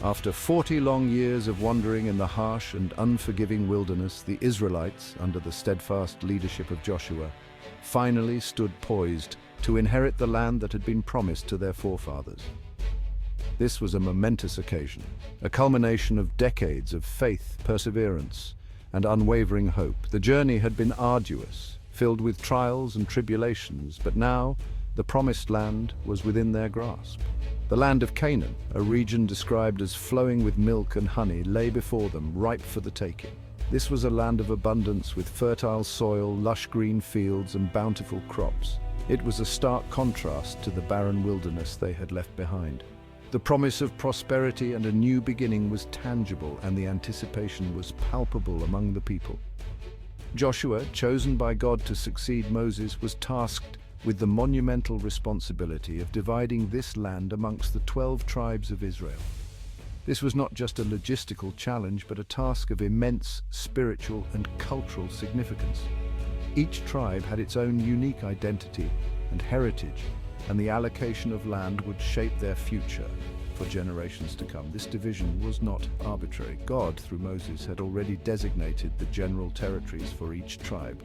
After 40 long years of wandering in the harsh and unforgiving wilderness, the Israelites, under the steadfast leadership of Joshua, finally stood poised to inherit the land that had been promised to their forefathers. This was a momentous occasion, a culmination of decades of faith, perseverance, and unwavering hope. The journey had been arduous, filled with trials and tribulations, but now the promised land was within their grasp. The land of Canaan, a region described as flowing with milk and honey, lay before them, ripe for the taking. This was a land of abundance with fertile soil, lush green fields, and bountiful crops. It was a stark contrast to the barren wilderness they had left behind. The promise of prosperity and a new beginning was tangible, and the anticipation was palpable among the people. Joshua, chosen by God to succeed Moses, was tasked with the monumental responsibility of dividing this land amongst the 12 tribes of Israel. This was not just a logistical challenge, but a task of immense spiritual and cultural significance. Each tribe had its own unique identity and heritage, and the allocation of land would shape their future for generations to come. This division was not arbitrary. God, through Moses, had already designated the general territories for each tribe.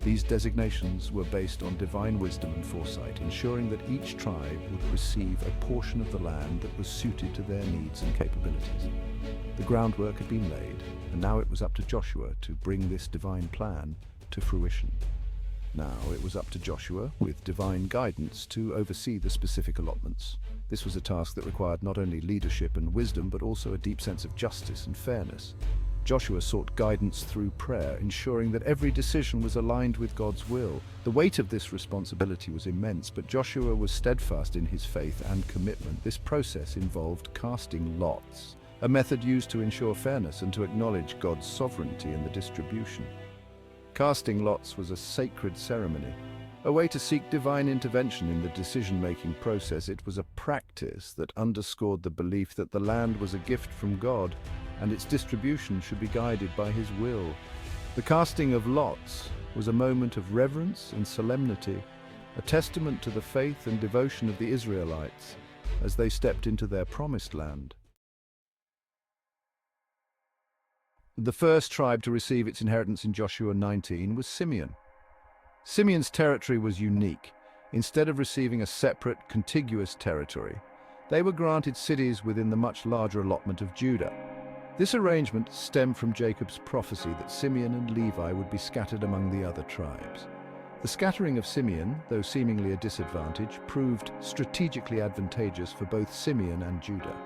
These designations were based on divine wisdom and foresight, ensuring that each tribe would receive a portion of the land that was suited to their needs and capabilities. The groundwork had been laid, and now it was up to Joshua to bring this divine plan to fruition. Now it was up to Joshua, with divine guidance, to oversee the specific allotments. This was a task that required not only leadership and wisdom, but also a deep sense of justice and fairness. Joshua sought guidance through prayer, ensuring that every decision was aligned with God's will. The weight of this responsibility was immense, but Joshua was steadfast in his faith and commitment. This process involved casting lots, a method used to ensure fairness and to acknowledge God's sovereignty in the distribution. Casting lots was a sacred ceremony, a way to seek divine intervention in the decision-making process. It was a practice that underscored the belief that the land was a gift from God, and its distribution should be guided by His will. The casting of lots was a moment of reverence and solemnity, a testament to the faith and devotion of the Israelites as they stepped into their promised land. The first tribe to receive its inheritance in Joshua 19 was Simeon. Simeon's territory was unique. Instead of receiving a separate, contiguous territory, they were granted cities within the much larger allotment of Judah. This arrangement stemmed from Jacob's prophecy that Simeon and Levi would be scattered among the other tribes. The scattering of Simeon, though seemingly a disadvantage, proved strategically advantageous for both Simeon and Judah.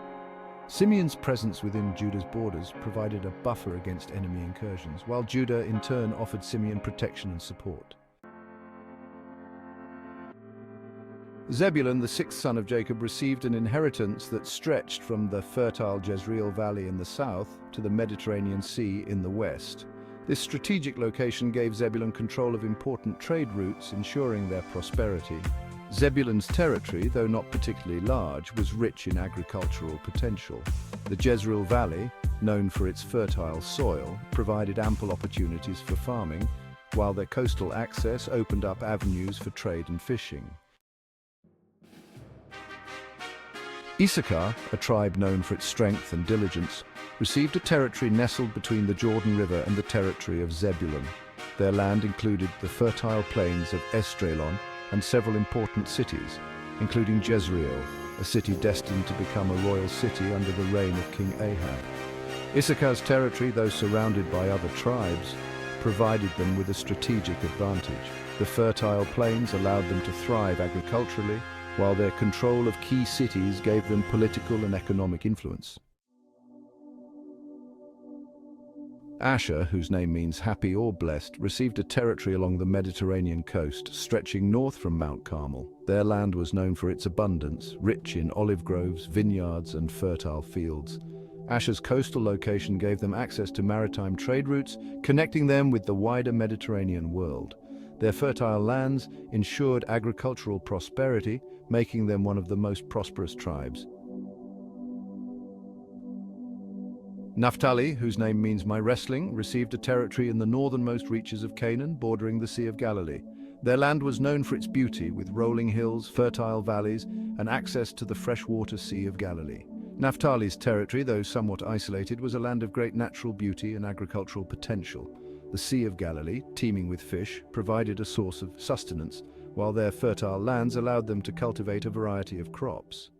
Simeon's presence within Judah's borders provided a buffer against enemy incursions, while Judah in turn offered Simeon protection and support. Zebulun, the sixth son of Jacob, received an inheritance that stretched from the fertile Jezreel Valley in the south to the Mediterranean Sea in the west. This strategic location gave Zebulun control of important trade routes, ensuring their prosperity. Zebulun's territory, though not particularly large, was rich in agricultural potential. The Jezreel Valley, known for its fertile soil, provided ample opportunities for farming, while their coastal access opened up avenues for trade and fishing. Issachar, a tribe known for its strength and diligence, received a territory nestled between the Jordan River and the territory of Zebulun. Their land included the fertile plains of Esdraelon and several important cities, including Jezreel, a city destined to become a royal city under the reign of King Ahab. Issachar's territory, though surrounded by other tribes, provided them with a strategic advantage. The fertile plains allowed them to thrive agriculturally, while their control of key cities gave them political and economic influence. Asher, whose name means happy or blessed, received a territory along the Mediterranean coast, stretching north from Mount Carmel. Their land was known for its abundance, rich in olive groves, vineyards, and fertile fields. Asher's coastal location gave them access to maritime trade routes, connecting them with the wider Mediterranean world. Their fertile lands ensured agricultural prosperity, making them one of the most prosperous tribes. Naphtali, whose name means my wrestling, received a territory in the northernmost reaches of Canaan, bordering the Sea of Galilee. Their land was known for its beauty, with rolling hills, fertile valleys, and access to the freshwater Sea of Galilee. Naphtali's territory, though somewhat isolated, was a land of great natural beauty and agricultural potential. The Sea of Galilee, teeming with fish, provided a source of sustenance, while their fertile lands allowed them to cultivate a variety of crops.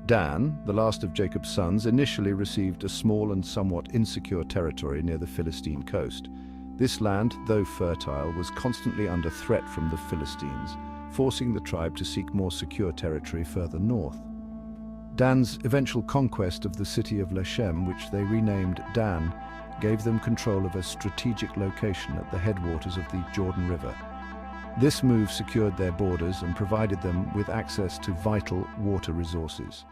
Dan, the last of Jacob's sons, initially received a small and somewhat insecure territory near the Philistine coast. This land, though fertile, was constantly under threat from the Philistines, forcing the tribe to seek more secure territory further north. Dan's eventual conquest of the city of Lechem, which they renamed Dan, gave them control of a strategic location at the headwaters of the Jordan River. This move secured their borders and provided them with access to vital water resources.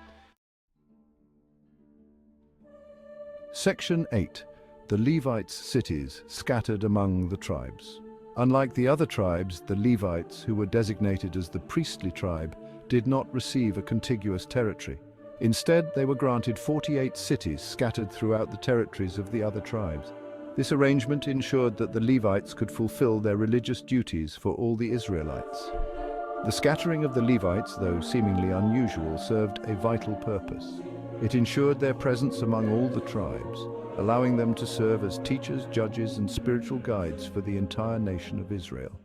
Section 8. The Levites' cities scattered among the tribes. Unlike the other tribes, the Levites, who were designated as the priestly tribe, did not receive a contiguous territory. Instead, they were granted 48 cities scattered throughout the territories of the other tribes. This arrangement ensured that the Levites could fulfill their religious duties for all the Israelites. The scattering of the Levites, though seemingly unusual, served a vital purpose. It ensured their presence among all the tribes, allowing them to serve as teachers, judges, and spiritual guides for the entire nation of Israel.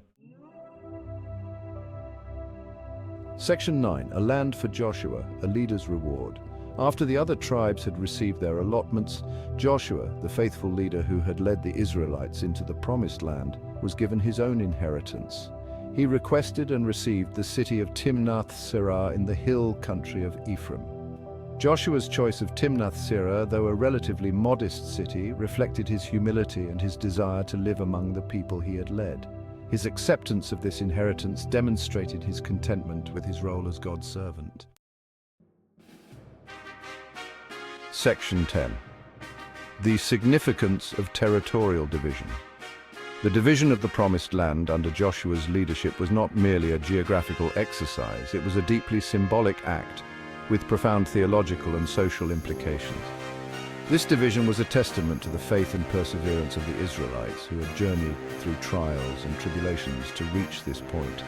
Section 9. A land for Joshua, a leader's reward. After the other tribes had received their allotments, Joshua, the faithful leader who had led the Israelites into the Promised Land, was given his own inheritance. He requested and received the city of Timnath-Serah in the hill country of Ephraim. Joshua's choice of Timnath-Serah, though a relatively modest city, reflected his humility and his desire to live among the people he had led. His acceptance of this inheritance demonstrated his contentment with his role as God's servant. Section 10. The significance of territorial division. The division of the Promised Land under Joshua's leadership was not merely a geographical exercise, it was a deeply symbolic act with profound theological and social implications. This division was a testament to the faith and perseverance of the Israelites who had journeyed through trials and tribulations to reach this point.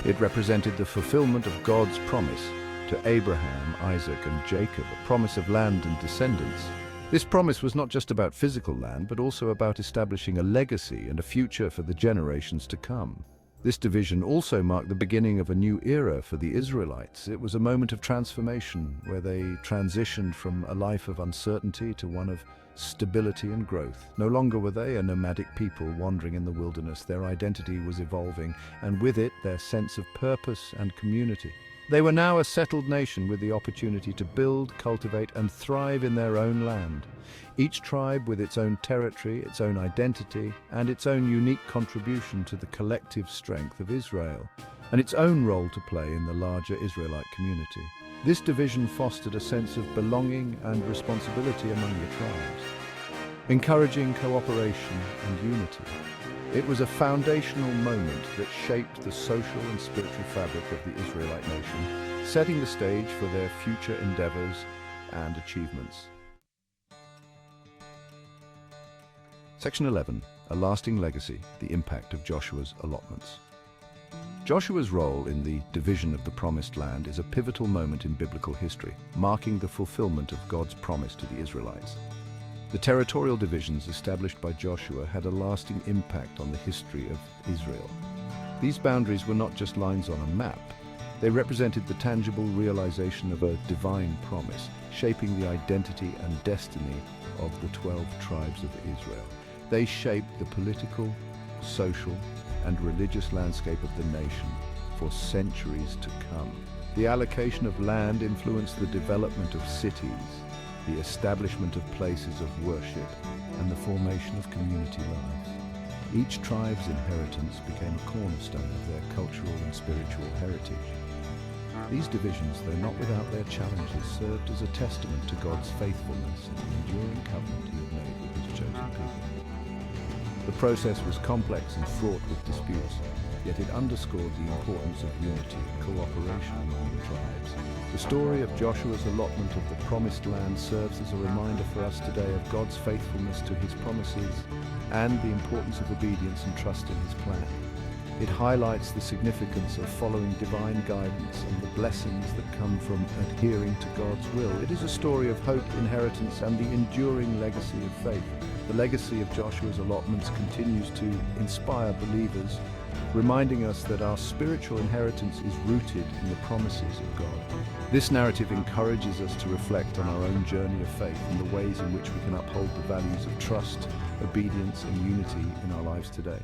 It represented the fulfillment of God's promise to Abraham, Isaac, and Jacob, a promise of land and descendants. This promise was not just about physical land, but also about establishing a legacy and a future for the generations to come. This division also marked the beginning of a new era for the Israelites. It was a moment of transformation where they transitioned from a life of uncertainty to one of stability and growth. No longer were they a nomadic people wandering in the wilderness. Their identity was evolving, and with it, their sense of purpose and community. They were now a settled nation with the opportunity to build, cultivate, and thrive in their own land. Each tribe with its own territory, its own identity, and its own unique contribution to the collective strength of Israel, and its own role to play in the larger Israelite community. This division fostered a sense of belonging and responsibility among the tribes, encouraging cooperation and unity. It was a foundational moment that shaped the social and spiritual fabric of the Israelite nation, setting the stage for their future endeavors and achievements. Section 11. A lasting legacy, the impact of Joshua's allotments. Joshua's role in the division of the Promised Land is a pivotal moment in biblical history, marking the fulfillment of God's promise to the Israelites. The territorial divisions established by Joshua had a lasting impact on the history of Israel. These boundaries were not just lines on a map. They represented the tangible realization of a divine promise, shaping the identity and destiny of the 12 tribes of Israel. They shaped the political, social, and religious landscape of the nation for centuries to come. The allocation of land influenced the development of cities, the establishment of places of worship, and the formation of community lives. Each tribe's inheritance became a cornerstone of their cultural and spiritual heritage. These divisions, though not without their challenges, served as a testament to God's faithfulness and the enduring covenant he had made with his chosen people. The process was complex and fraught with disputes, yet it underscored the importance of unity and cooperation among the tribes. The story of Joshua's allotment of the Promised Land serves as a reminder for us today of God's faithfulness to his promises and the importance of obedience and trust in his plan. It highlights the significance of following divine guidance and the blessings that come from adhering to God's will. It is a story of hope, inheritance, and the enduring legacy of faith. The legacy of Joshua's allotments continues to inspire believers, reminding us that our spiritual inheritance is rooted in the promises of God. This narrative encourages us to reflect on our own journey of faith and the ways in which we can uphold the values of trust, obedience, and unity in our lives today.